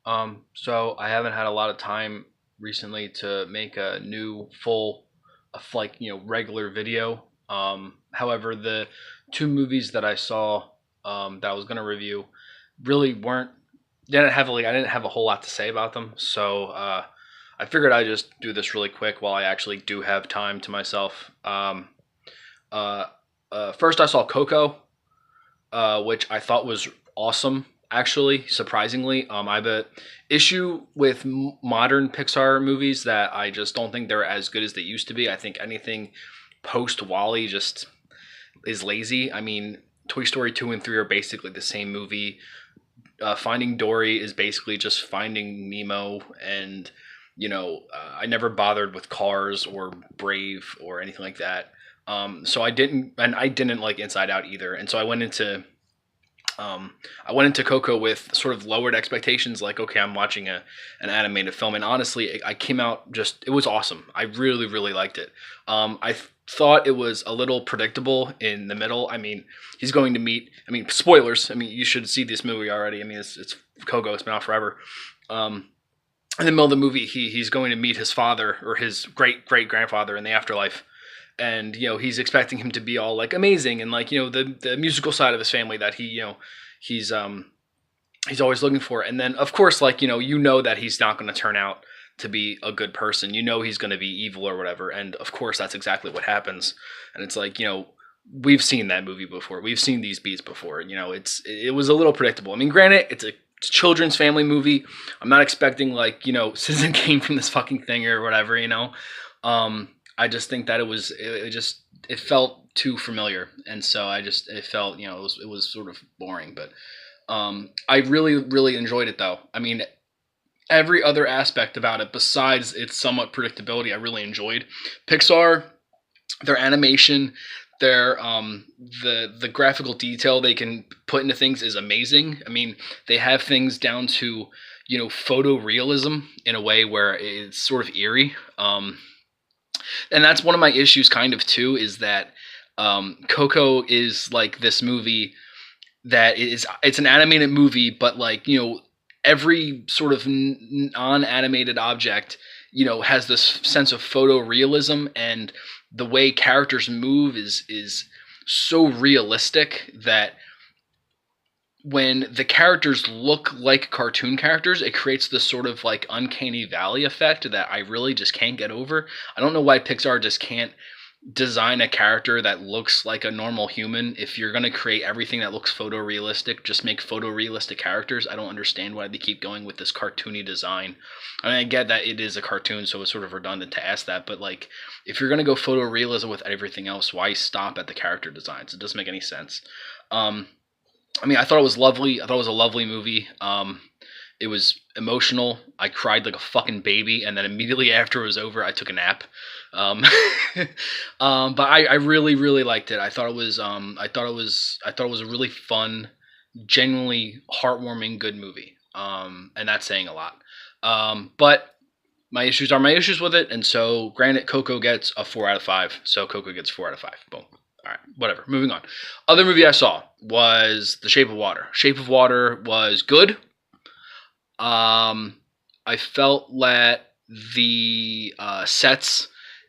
So I haven't had a lot of time recently to make a new full, like regular video. However, the two movies that I saw that I was gonna review really weren't didn't have like I didn't have a whole lot to say about them. So I figured I'd just do this really quick while I actually do have time to myself. Uh, First, I saw Coco, which I thought was awesome. Actually, surprisingly, I have a issue with modern Pixar movies that I just don't think they're as good as they used to be. I think anything post Wally just is lazy. I mean, Toy Story 2 and 3 are basically the same movie. Finding Dory is basically just finding Nemo, and I never bothered with Cars or Brave or anything like that. So I didn't like Inside Out either, and so I went into Coco with sort of lowered expectations, like, okay, I'm watching an animated film, and honestly, I came out it was awesome. I really, really liked it. Thought it was a little predictable in the middle. I mean, he's going to meet. I mean, spoilers. I mean, you should see this movie already. I mean, it's Coco. It's been out forever. In the middle of the movie, he's going to meet his father or his great great grandfather in the afterlife, and he's expecting him to be all like amazing and like the musical side of his family that he's he's always looking for. And then of course, like that he's not going to turn out to be a good person. He's going to be evil or whatever, and of course that's exactly what happens. And it's like we've seen that movie before, we've seen these beats before. It was a little predictable. I mean, granted, it's a children's family movie. I'm not expecting like Citizen Kane from this fucking thing or whatever. I just think that it felt too familiar, and so it felt it was sort of boring. But I really really enjoyed it though. I mean, every other aspect about it besides its somewhat predictability, I really enjoyed. Pixar, their animation, their the graphical detail they can put into things is amazing. I mean, they have things down to photorealism in a way where it's sort of eerie. And that's one of my issues kind of too, is that Coco is like this movie it's an animated movie, but like every sort of non-animated object has this sense of photorealism, and the way characters move is so realistic that when the characters look like cartoon characters, it creates this sort of like uncanny valley effect that I really just can't get over. I don't know why Pixar just can't design a character that looks like a normal human. If you're going to create everything that looks photorealistic, just make photorealistic characters. I don't understand why they keep going with this cartoony design. I mean, I get that it is a cartoon, so it's sort of redundant to ask that, but like, if you're going to go photorealism with everything else, why stop at the character designs? It doesn't make any sense. I mean, I thought it was lovely. I thought it was a lovely movie. It was emotional. I cried like a fucking baby, and then immediately after it was over, I took a nap. Um, but I really really liked it. I thought it was a really fun, genuinely heartwarming, good movie. And that's saying a lot. But my issues are my issues with it, and so granted, Coco gets a 4 out of 5. So Coco gets 4 out of 5. Boom. All right, whatever. Moving on. Other movie I saw was The Shape of Water. Shape of Water was good. I felt that the sets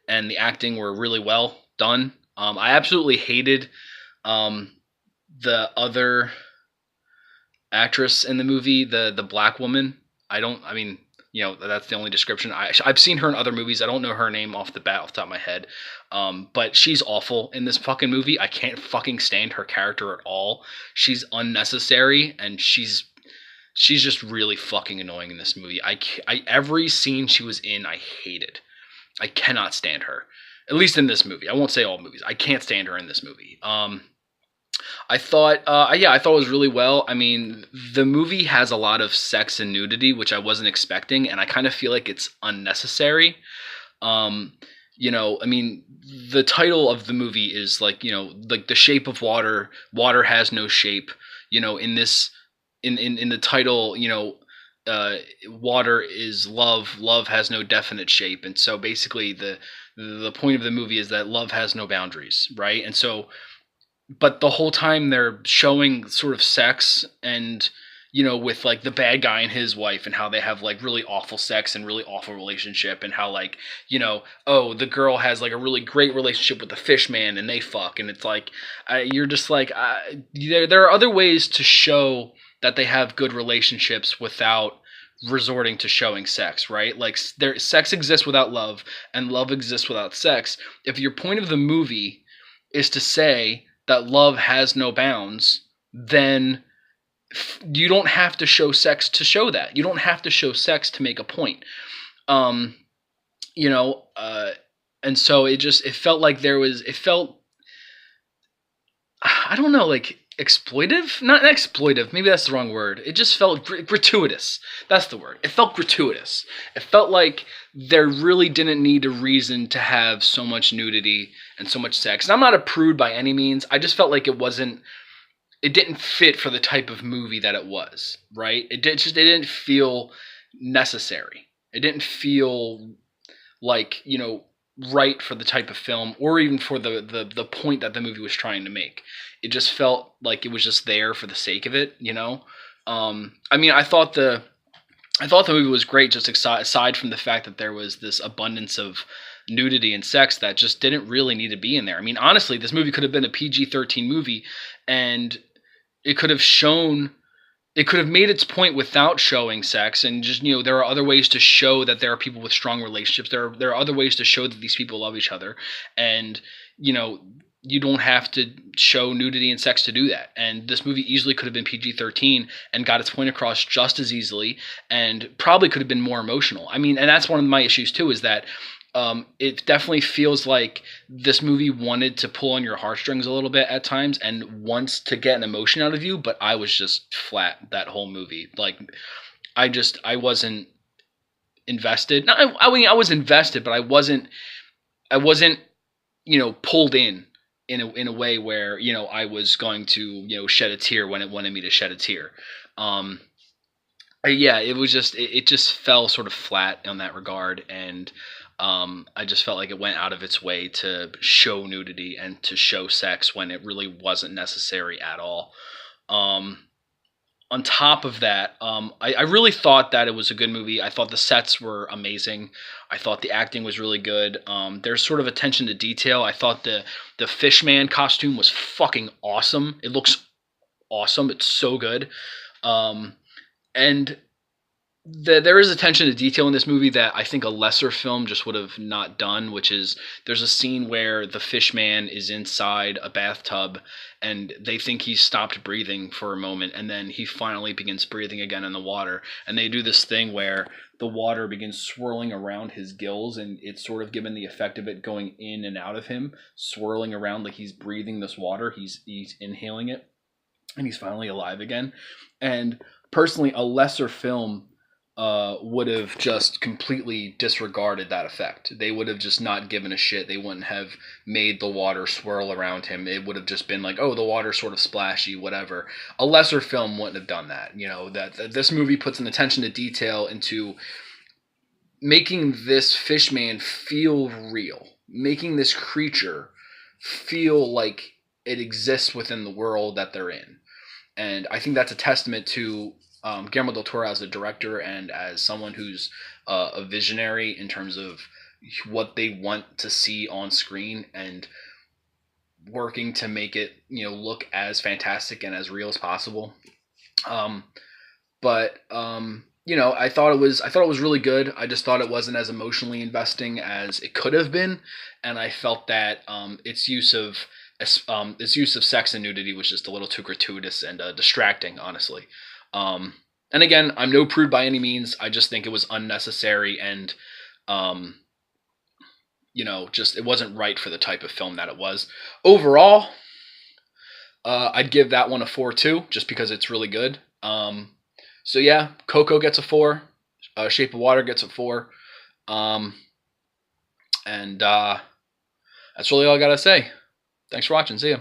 and the acting were really well done. I absolutely hated the other actress in the movie, the black woman. I mean, that's the only description. I've seen her in other movies. I don't know her name off the top of my head. But she's awful in this fucking movie. I can't fucking stand her character at all. She's unnecessary, and she's just really fucking annoying in this movie. Every scene she was in, I hated. I cannot stand her. At least in this movie. I won't say all movies. I can't stand her in this movie. I thought it was really well. I mean, the movie has a lot of sex and nudity, which I wasn't expecting, and I kind of feel like it's unnecessary. I mean, the title of the movie is like, like The Shape of Water. Water has no shape. In this, in the title, water is love. Love has no definite shape, and so basically the point of the movie is that love has no boundaries, right? And so, but the whole time they're showing sort of sex and with like the bad guy and his wife, and how they have like really awful sex and really awful relationship, and how like, oh, the girl has like a really great relationship with the fish man and they fuck, and it's like, you're just like, there are other ways to show that they have good relationships without resorting to showing sex, right? Like sex exists without love, and love exists without sex. If your point of the movie is to say that love has no bounds, then you don't have to show sex to show that. You don't have to show sex to make a point. Um, you know, and so it felt like it felt, I don't know, like exploitive? Not exploitive, maybe that's the wrong word. It just felt gratuitous. That's the word. It felt gratuitous. It felt like there really didn't need a reason to have so much nudity and so much sex. And I'm not a prude by any means. I just felt like it didn't fit for the type of movie that it was, right? It didn't feel necessary. It didn't feel like, right for the type of film, or even for the point that the movie was trying to make. It just felt like it was just there for the sake of it, I mean, I thought the movie was great, just aside from the fact that there was this abundance of nudity and sex that just didn't really need to be in there. I mean, honestly, this movie could have been a PG-13 movie, and it could have made its point without showing sex, and just, there are other ways to show that there are people with strong relationships. There are other ways to show that these people love each other, and you don't have to show nudity and sex to do that. And this movie easily could have been PG-13 and got its point across just as easily, and probably could have been more emotional. I mean, and that's one of my issues too, is that it definitely feels like this movie wanted to pull on your heartstrings a little bit at times and wants to get an emotion out of you, but I was just flat that whole movie. Like, I wasn't invested. No, I mean, I was invested, but I wasn't, pulled in a way where, I was going to, shed a tear when it wanted me to shed a tear. Yeah, it was just, it just fell sort of flat on that regard, and I just felt like it went out of its way to show nudity and to show sex when it really wasn't necessary at all. On top of that, I really thought that it was a good movie. I thought the sets were amazing. I thought the acting was really good. There's sort of attention to detail. I thought the Fishman costume was fucking awesome. It looks awesome. It's so good. And there is attention to detail in this movie that I think a lesser film just would have not done, which is, there's a scene where the fish man is inside a bathtub and they think he's stopped breathing for a moment, and then he finally begins breathing again in the water, and they do this thing where the water begins swirling around his gills, and it's sort of given the effect of it going in and out of him, swirling around like he's breathing this water, he's inhaling it, and he's finally alive again. And personally, a lesser film would have just completely disregarded that effect. They would have just not given a shit. They wouldn't have made the water swirl around him. It would have just been like, oh, the water's sort of splashy, whatever. A lesser film wouldn't have done that. That this movie puts an attention to detail into making this fishman feel real, making this creature feel like it exists within the world that they're in. And I think that's a testament to Guillermo del Toro as a director and as someone who's a visionary in terms of what they want to see on screen, and working to make it, look as fantastic and as real as possible. But I thought it was really good. I just thought it wasn't as emotionally investing as it could have been, and I felt that its use of sex and nudity was just a little too gratuitous and distracting, honestly. And again, I'm no prude by any means. I just think it was unnecessary, and just it wasn't right for the type of film that it was. Overall, I'd give that one a 4.2 just because it's really good. So yeah, Coco gets a 4. Shape of Water gets a 4. And that's really all I gotta say. Thanks for watching. See ya.